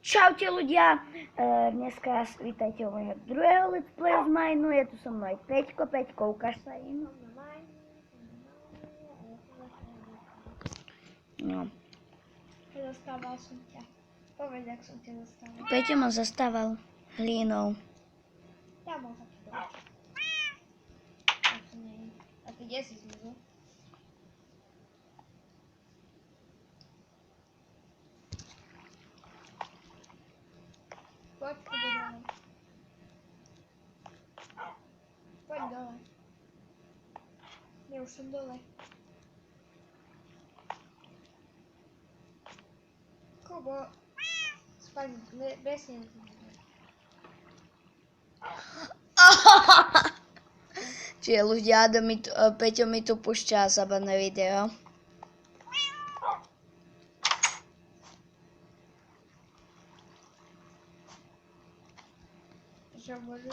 Čaute ľudia, dneska vítajte u mojho druhého let's play z Mineu, je tu so mnou aj Peťko, ukáž sa im. No. Zastával som ťa. Povedz, ak som ťa zastával. Peťo ma zastával hlínou. Ja mám taký dobrý. A ty kde si zlúzu? Poď dole. Poď dole. Ja už som dole. Kubo. Spať presne na tom. Čiže ľudia, Peťo mi tu púšťa zábavné video. Čo môžu?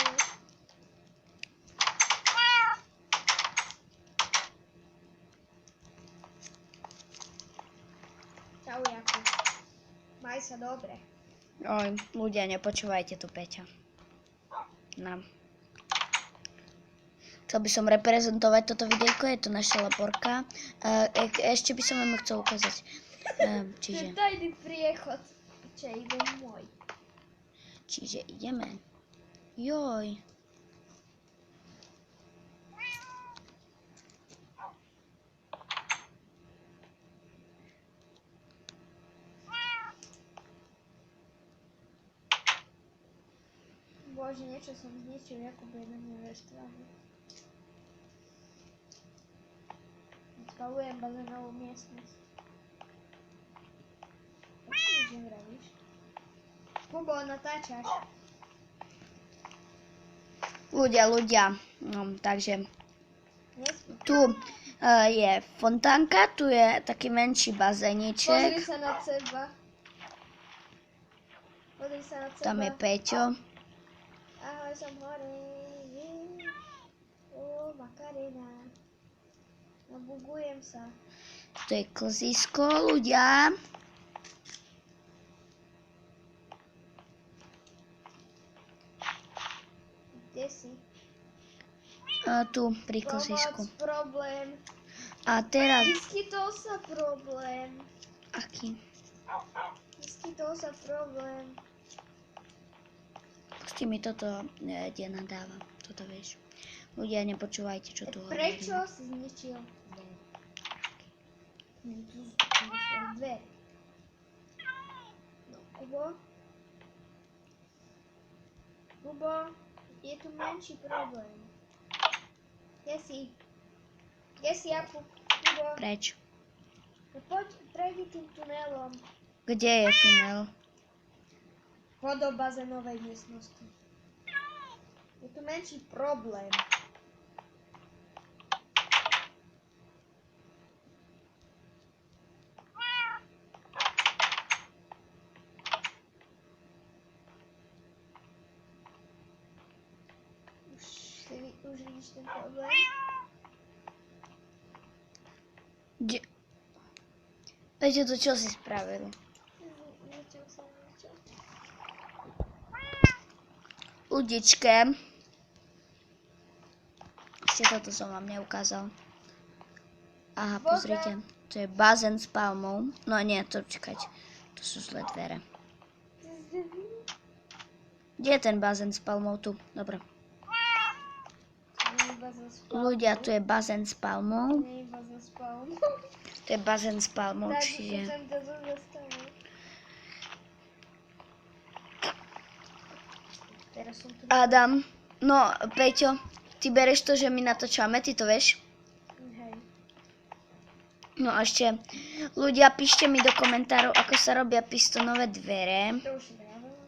Čau, Jakub. Maj sa dobre. Oj, ľudia, nepočúvajte tu Peťa. No. Chcel by som reprezentovať toto videjko, je to naša laborka. Ešte by som vám chcel ukázať. Čiže... Tajný priechod. Čo ide môj. Čiže ideme. Joj. Bože, niečo som zničil, Jakub je na mňa veštráži. Spalujem bazénovú miestnosť. Čo mi vravíš? Kubo, natáčaš. Ľudia. No, takže tu je fontánka, tu je taký menší Pozri bazéniček. sa nad seba. Pozri sa nad seba. Tam je Peťo. Ahoj, som hore. Makarena. No, bugujem sa. Tu je klzisko, ľudia. Kde si? Tu pri klzisku. Pomoc, problém. A teraz... Vyskytol sa problém. Aký? Vyskytol sa problém. Pusti mi toto, kde nadáva. Toto vieš. Ľudia, nepočúvajte, čo tu hovorím. Prečo si zničil dvere? Tu sú dvere. No, Kubo, je tu menší problém. Kde si? Jakub? Kubo? Preč? No poď, prejdi tým tunelom. Kde je tunel? Do bazénovej miestnosti. Je tu menší problém. Už vidíš ten problém? Kde? Peťo, to čo si spravil? Niečo sa niečo. Ľudičke. Ešte toto som vám neukázal. Aha, pozrite. To je bazén s palmou. No nie, to čakať. To sú zlé dvere. Kde je ten bazén s palmou? Tu. Dobre. Ľudia, tu je bazén s palmou. Nie je bazén s palmou. To je bazén s palmou, Tak, čiže... som to zastavil. Teraz som tu... Adam, no Peťo, ty bereš to, že my natáčame, ty to vieš? Hej. No a ešte, ľudia, píšte mi do komentárov, ako sa robia pistonové dvere. To už vravela.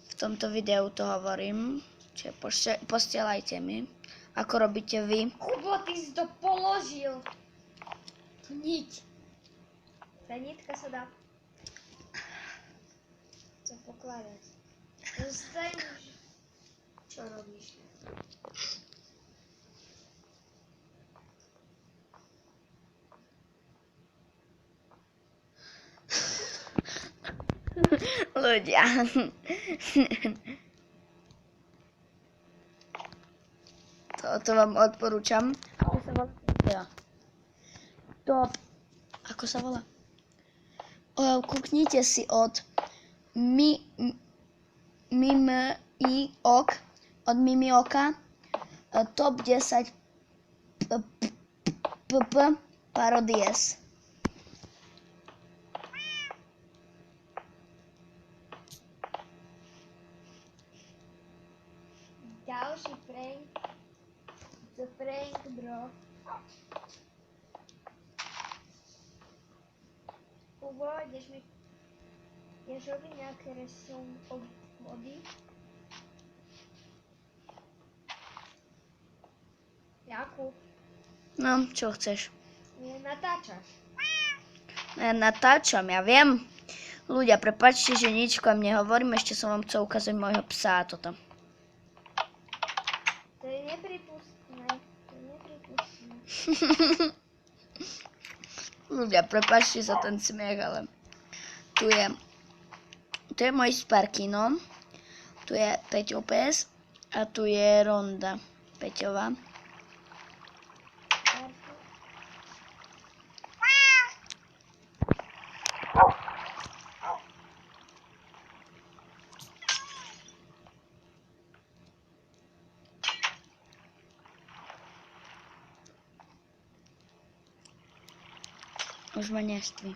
V tomto videu to hovorím, čiže posielajte mi, ako robíte vy. Kubo, ty si to položil. Niť. Tá nitka sa dá... Co pokladať. Zostaň. Čo robíš? Ľudia. To vám odporúčam. Ako sa volá? Ako sa volá? Kúknite si od Mimioka top 10 parodies. Ďalší prank. The prank, bro. Ideš mi... Ideš robiť nejaké vody? Jakub, No, čo chceš? natáčaš. Ja natáčam, ja viem. Ľudia, prepáčte, že nič k vám nehovorím, ešte som vám chcel ukázať môjho psa a toto. To je nepripustné. Ľudia, prepáčte za ten smiech, ale tu je môj Sparkino, tu je Peťo pes a tu je Ronda Peťová. Už ma neství.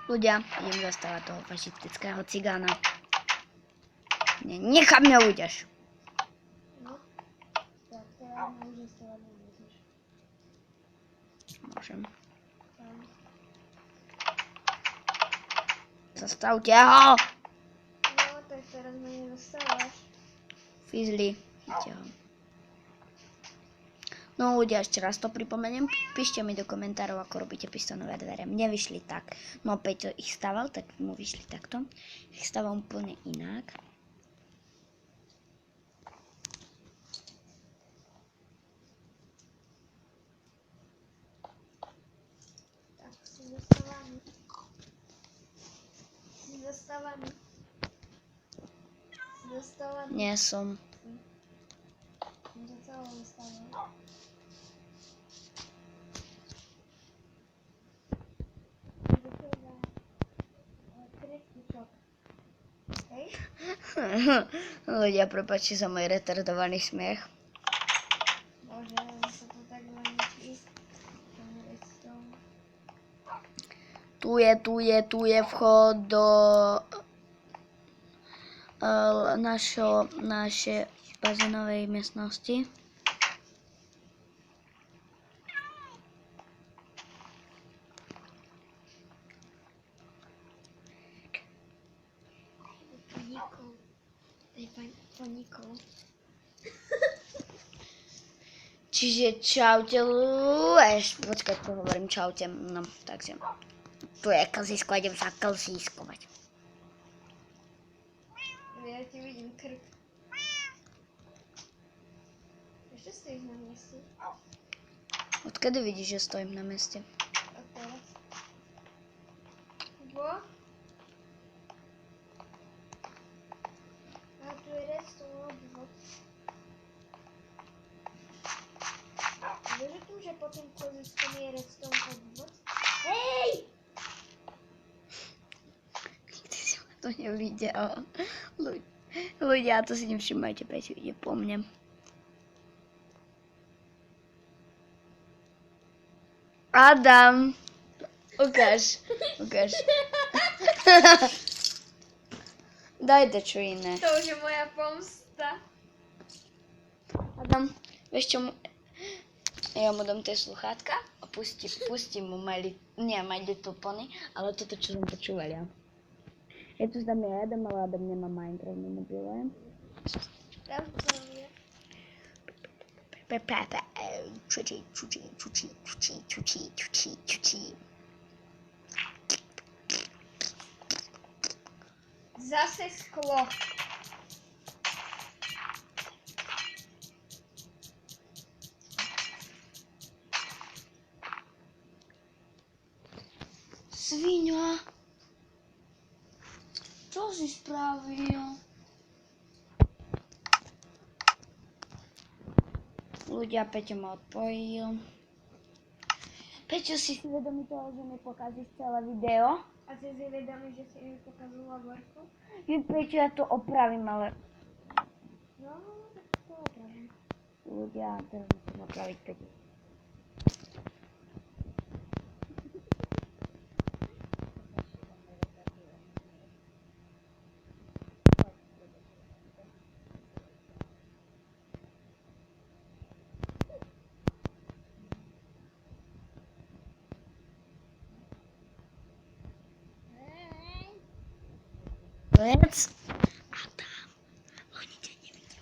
Ľudia, idem zastávať toho fašistického cigána. Nechám mňa ujdeš. No. Tak, teraz môžeš sa nemôžeš. Môžem. Tam. Zastavte ho! No, tak teraz ma nedostávaš. Fizli, chyťte ho. No ľudia, ešte raz to pripomeniem. Píšte mi do komentárov, ako robíte pistonové dvere. Mne vyšli tak. No Peťo ich staval, tak mu vyšli takto. Ich staval úplne inak. Tak, si dostávaný. Dostávaný. Nie som. Som to celé dostával. Hej? Ľudia, prepáčte za môj retardovaný smiech. Bože, sa to tak zaničí. Tu je vchod do našej bazénovej miestnosti. Ponikol. Čiže čaute, počkaj, pohovorím čaute, no, takže tu je klzisko, idem sa klziskovať. Ja ti vidím krk. Ešte stojíš na mieste? Odkedy vidíš, že stojím na mieste? A teraz? Bo? A tu je redstone obvod. Vieš o tom, že pod tým klziskom je redstone obvod? Hej! Nikdy si ma to nevidel. Ľudia, to si nevšimajte, Peťo ide po mne. Adam! Ukáž. Daj čo iné. To už je moja pomsta. Adam, vieš čo mu... Ja mu dám tie sluchátka a pustím mu My Little Pony, ale toto, čo som počúval ja. Ja tu zdám ja Adam, ale Adam nemá Minecraft na mobile. Tam to je. Pepe. Čuči, čuči, čuči, čuči, čuči, čuči, čuči. Zase sklo. Sviňa. Čo si spravil? Ľudia, Peťo ma odpojil. Peťo, si vedomý toho, že mi pokazíš celé video? A ty si vedomý, že si mi pokazala Borku? Peťo, ja to opravím, ale No, tak to opravím. ľudia, teraz musím opraviť Peťo. Vec. A tam. Oni ťa nevidia.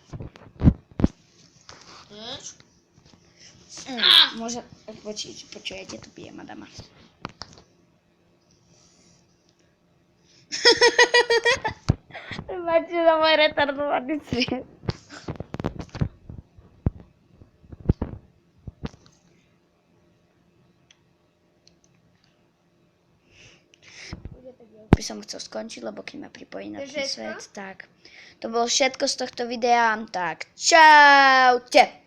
Môže... Počujete, tu bije madama. Máte za môj retardovaný sviet. By som chcel skončiť, lebo keď ma pripojí na ten svet, tak. To bolo všetko z tohto videa, tak čaute.